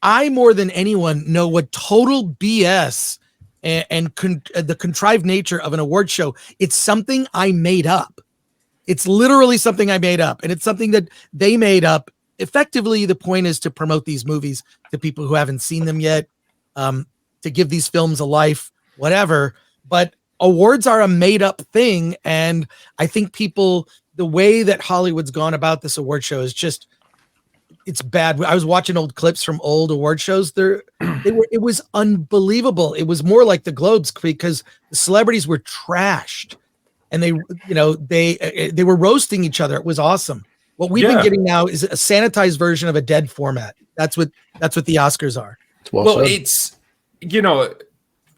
I more than anyone know what total BS and the contrived nature of an award show. It's something I made up. It's literally something I made up, and it's something that they made up. Effectively, the point is to promote these movies to people who haven't seen them yet, to give these films a life, whatever. But awards are a made up thing. And I think the way that Hollywood's gone about this award show is just, it's bad. I was watching old clips from old award shows. It was unbelievable. It was more like the Globes because the celebrities were trashed and they were roasting each other. It was awesome. What we've been getting now is a sanitized version of a dead format. That's what the Oscars are. Well, it's,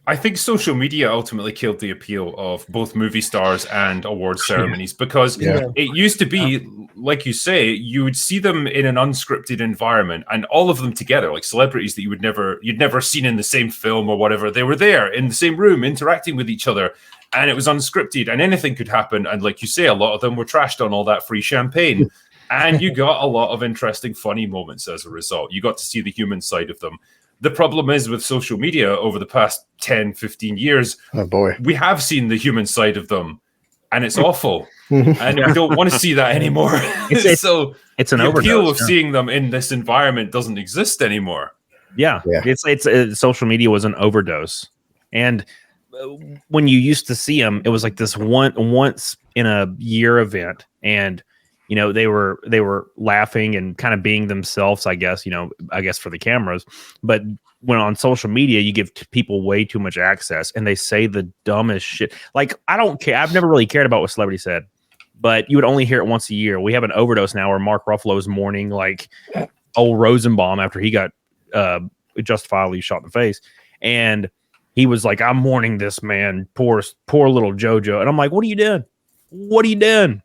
I think social media ultimately killed the appeal of both movie stars and award ceremonies because it used to be, like you say, you would see them in an unscripted environment and all of them together, like celebrities that you'd never seen in the same film or whatever. They were there in the same room interacting with each other, and it was unscripted and anything could happen. And like you say, a lot of them were trashed on all that free champagne. And you got a lot of interesting, funny moments as a result. You got to see the human side of them. The problem is with social media over the past 10, 15 years, we have seen the human side of them, and it's awful. And we don't want to see that anymore. It's an overdose. The appeal of seeing them in this environment doesn't exist anymore. Yeah. It's social media was an overdose. And when you used to see them, it was like this once in a year event. And they were laughing and kind of being themselves, I guess for the cameras. But when on social media, you give people way too much access and they say the dumbest shit. Like, I don't care. I've never really cared about what celebrity said, but you would only hear it once a year. We have an overdose now where Mark Ruffalo is mourning like old Rosenbaum after he got justifiably shot in the face. And he was like, I'm mourning this man, poor little JoJo. And I'm like, what are you doing? What are you doing?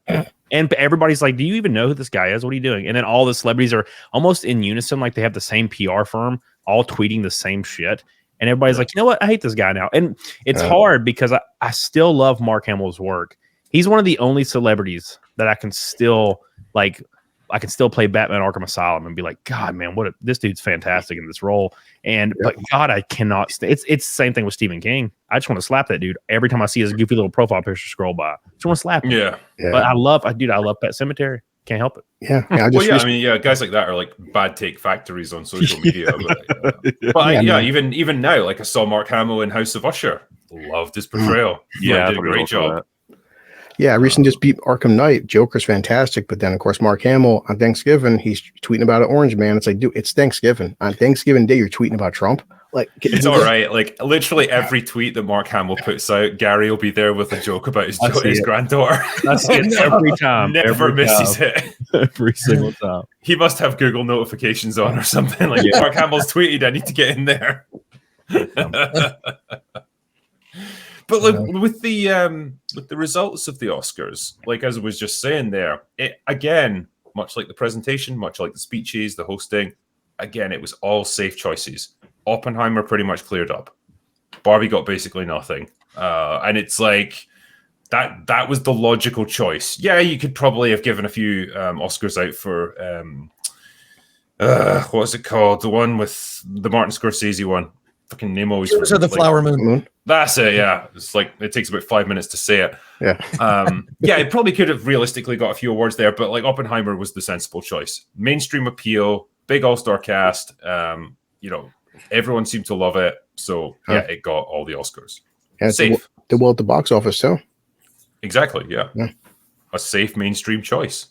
And everybody's like, do you even know who this guy is? What are you doing? And then all the celebrities are almost in unison, like they have the same PR firm, all tweeting the same shit. And everybody's like, you know what? I hate this guy now. And it's hard because I still love Mark Hamill's work. He's one of the only celebrities that I can still play Batman Arkham Asylum and be like, God, man, this dude's fantastic in this role. But God, I cannot it's the same thing with Stephen King. I just want to slap that dude every time I see his goofy little profile picture scroll by. I just want to slap him. Yeah. But I love Pet Sematary. Can't help it. Guys like that are like bad take factories on social media. Even now, like I saw Mark Hamill in House of Usher. Loved his portrayal. Did a great job. Yeah, I recently just beat Arkham Knight. Joker's fantastic, but then of course Mark Hamill on Thanksgiving, he's tweeting about an orange man. It's like, dude, it's Thanksgiving. On Thanksgiving Day, you're tweeting about Trump. Like, it's all right. Like literally every tweet that Mark Hamill puts out, Gary will be there with a joke about his granddaughter. That's it every time. Never misses it. Every single time. He must have Google notifications on or something. Like Mark Hamill's tweeted, I need to get in there. But with the results of the Oscars, like as I was just saying there, it again, much like the presentation, much like the speeches, the hosting, again, it was all safe choices. Oppenheimer pretty much cleared up. Barbie got basically nothing. And it's like that was the logical choice. Yeah, you could probably have given a few Oscars out for what's it called? The one with the Martin Scorsese one. Fucking name always. So the Flower Moon. That's it. Yeah, it's like it takes about 5 minutes to say it. Yeah. It probably could have realistically got a few awards there, but like Oppenheimer was the sensible choice. Mainstream appeal, big all-star cast. Everyone seemed to love it, so it got all the Oscars. Yeah, safe. Did well at the box office too. Exactly. Yeah. A safe mainstream choice.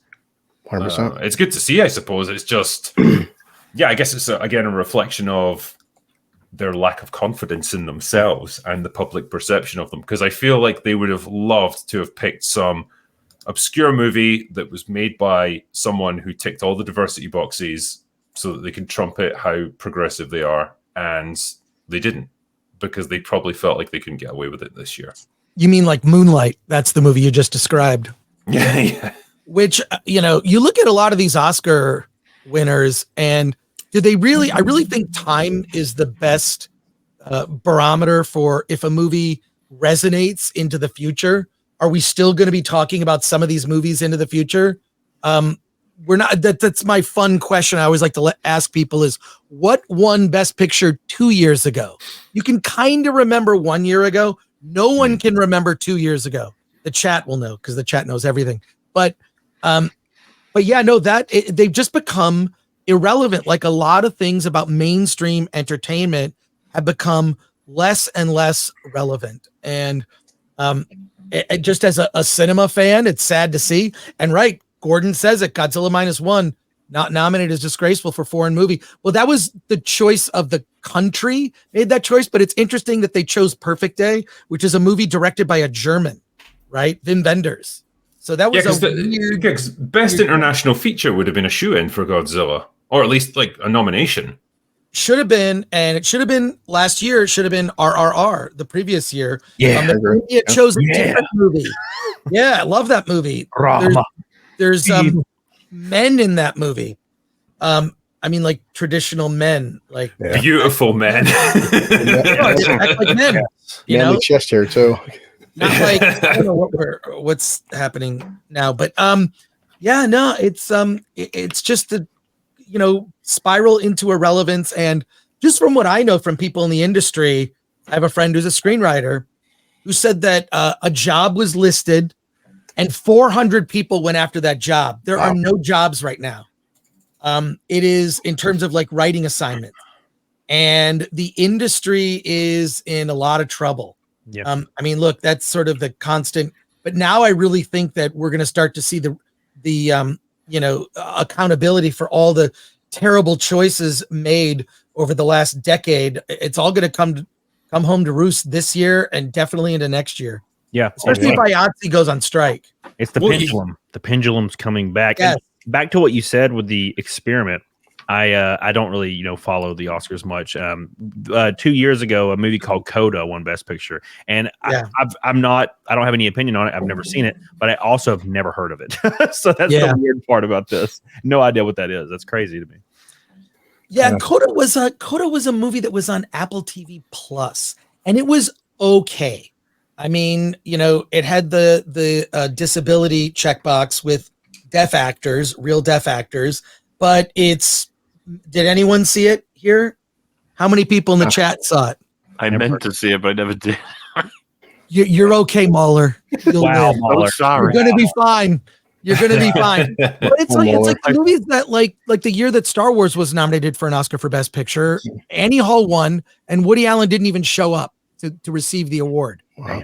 100%. It's good to see, I suppose. It's just, I guess it's again a reflection of their lack of confidence in themselves and the public perception of them. Because I feel like they would have loved to have picked some obscure movie that was made by someone who ticked all the diversity boxes so that they can trumpet how progressive they are. And they didn't, because they probably felt like they couldn't get away with it this year. You mean like Moonlight? That's the movie you just described. Yeah. Which, you look at a lot of these Oscar winners and I really think time is the best barometer for if a movie resonates into the future. Are we still going to be talking about some of these movies into the future? we're not that's my fun question I always like to ask people is what won Best Picture 2 years ago? You can kind of remember 1 year ago. No one can remember 2 years ago. The chat will know because the chat knows everything. But yeah, no, they've just become irrelevant. Like a lot of things about mainstream entertainment have become less and less relevant. And just as a cinema fan, it's sad to see. And right, Gordon says it, Godzilla -1, not nominated is disgraceful for foreign movie. Well, that was the choice of the country made that choice, but it's interesting that they chose Perfect Day, which is a movie directed by a German, right? Wim Wenders. So that was best international feature would have been a shoe-in for Godzilla, or at least like a nomination. Should have been, and it should have been last year. It should have been RRR the previous year. Yeah, it chose a different movie. Yeah, I love that movie. There's men in that movie. I mean, like traditional men, like beautiful men. Like men, you know, chest hair too. Not like I don't know what's happening now, but yeah, no, it's just a spiral into irrelevance. And just from what I know from people in the industry, I have a friend who's a screenwriter who said that a job was listed and 400 people went after that job. There are no jobs right now. It is in terms of like writing assignments, and the industry is in a lot of trouble. Yeah. I mean, look, that's sort of the constant, but now I really think that we're going to start to see the accountability for all the terrible choices made over the last decade. It's all going to come home to roost this year and definitely into next year. Yeah. Especially if IATSE goes on strike. It's the pendulum. The pendulum's coming back. Yes. And back to what you said with the experiment. I don't really follow the Oscars much. 2 years ago, a movie called Coda won Best Picture, and I don't have any opinion on it. I've never seen it, but I also have never heard of it. So that's the weird part about this. No idea what that is. That's crazy to me. Yeah, Coda was a movie that was on Apple TV Plus, and it was okay. I mean, it had the disability checkbox with real deaf actors, but did anyone see it here? How many people in the chat saw it? I meant to see it, but I never did. You're okay, Mahler. Wow, Mahler. I'm sorry. You're gonna be fine. You're gonna be fine. But it's like the movies that like the year that Star Wars was nominated for an Oscar for Best Picture, Annie Hall won, and Woody Allen didn't even show up to receive the award. Wow.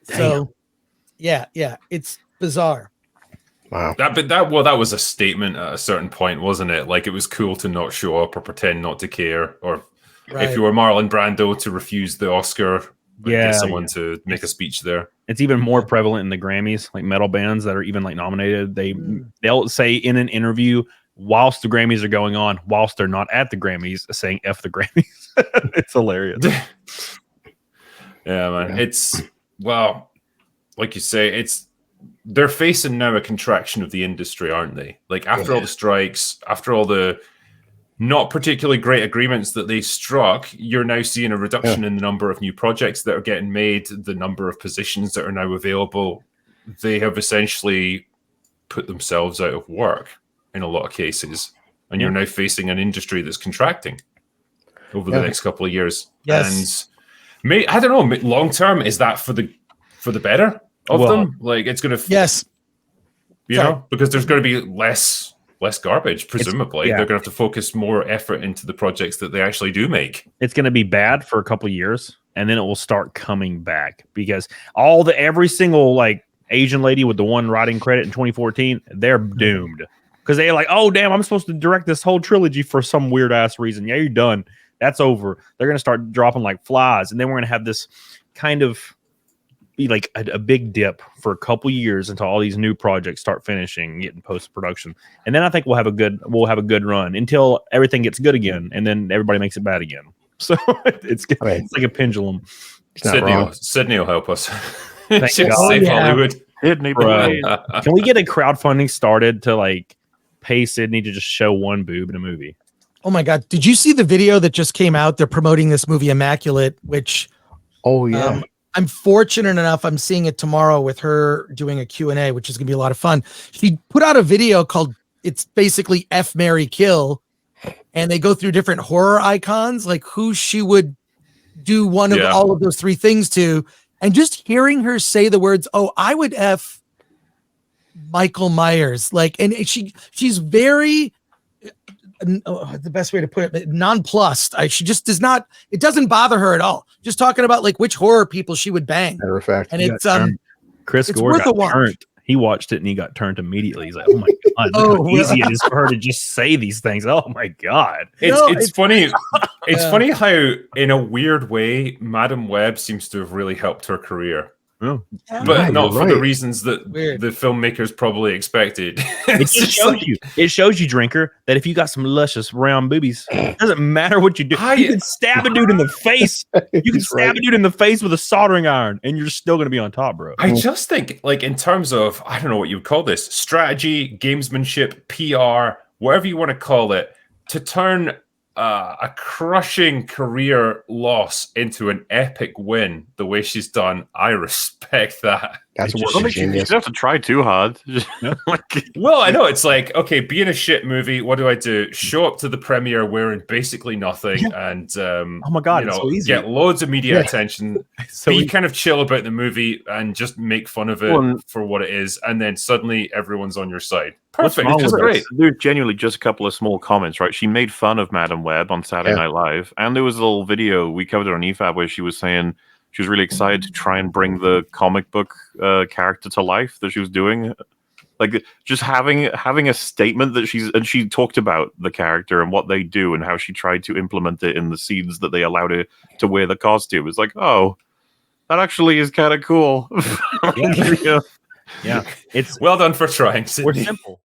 So, yeah, it's bizarre. Wow. That was a statement at a certain point, wasn't it? Like it was cool to not show up or pretend not to care, or if you were Marlon Brando to refuse the Oscar, get someone to make a speech there. It's even more prevalent in the Grammys, like metal bands that are even like nominated. They'll say in an interview whilst the Grammys are going on, whilst they're not at the Grammys, saying "F the Grammys." It's hilarious. Yeah, man. It's like you say, they're facing now a contraction of the industry, aren't they? Like after all the strikes, after all the not particularly great agreements that they struck, you're now seeing a reduction in the number of new projects that are getting made, the number of positions that are now available. They have essentially put themselves out of work in a lot of cases. And you're now facing an industry that's contracting over the next couple of years. Yes. And I don't know, long term, is that for the better of them? Like it's going to, because there's going to be less garbage, presumably. They're going to have to focus more effort into the projects that they actually do make. It's going to be bad for a couple of years, and then it will start coming back because every single like Asian lady with the one writing credit in 2014, they're doomed because they're like, oh damn, I'm supposed to direct this whole trilogy for some weird ass reason. Yeah, you're done. That's over. They're going to start dropping like flies, and then we're going to have this kind of be like a big dip for a couple years until all these new projects start finishing, getting post production, and then I think we'll have a good run until everything gets good again, and then everybody makes it bad again. So it's like a pendulum. Sydney will help us. Save Hollywood. Can we get a crowdfunding started to like pay Sydney to just show one boob in a movie? Oh my God. Did you see the video that just came out? They're promoting this movie Immaculate, which I'm fortunate enough, I'm seeing it tomorrow with her doing a Q&A, which is going to be a lot of fun. She put out a video called it's basically F, Mary, kill, and they go through different horror icons, like who she would do one of all of those three things to, and just hearing her say the words, "Oh, I would F Michael Myers," like, and she's very. The best way to put it, nonplussed. She just does not. It doesn't bother her at all. Just talking about like which horror people she would bang. Matter of fact, and it's Chris it's Gore worth a got watch. turned. He watched it and he got turned immediately. He's like, "Oh my god, look how easy it is for her to just say these things." Oh my god, it's funny. It's funny how, in a weird way, Madam Web seems to have really helped her career. Oh. But not for the reasons that the filmmakers probably expected. It just shows you. It shows you, drinker, that if you got some luscious round boobies, it doesn't matter what you do. You can stab a dude in the face. You can stab a dude in the face with a soldering iron, and you're still going to be on top, bro. I just think, like, in terms of, I don't know what you would call this, strategy, gamesmanship, PR, whatever you want to call it, to turn a crushing career loss into an epic win the way she's done, I respect that. That's what you don't have to try too hard. Well, I know it's like, okay, be in a shit movie. What do I do? Show up to the premiere wearing basically nothing, and oh my god, so easy. Get loads of media attention. Be kind of chill about the movie and just make fun of it for what it is, and then suddenly everyone's on your side. Perfect. It's just great. There's genuinely just a couple of small comments, right? She made fun of Madam Web on Saturday Night Live, and there was a little video we covered it on EFAB where she was saying she was really excited to try and bring the comic book character to life that she was doing. Like, just having a statement that she talked about the character and what they do and how she tried to implement it in the scenes that they allowed her to wear the costume. It's like, oh, that actually is kind of cool. Yeah, it's well done for trying, we're Sydney. simple.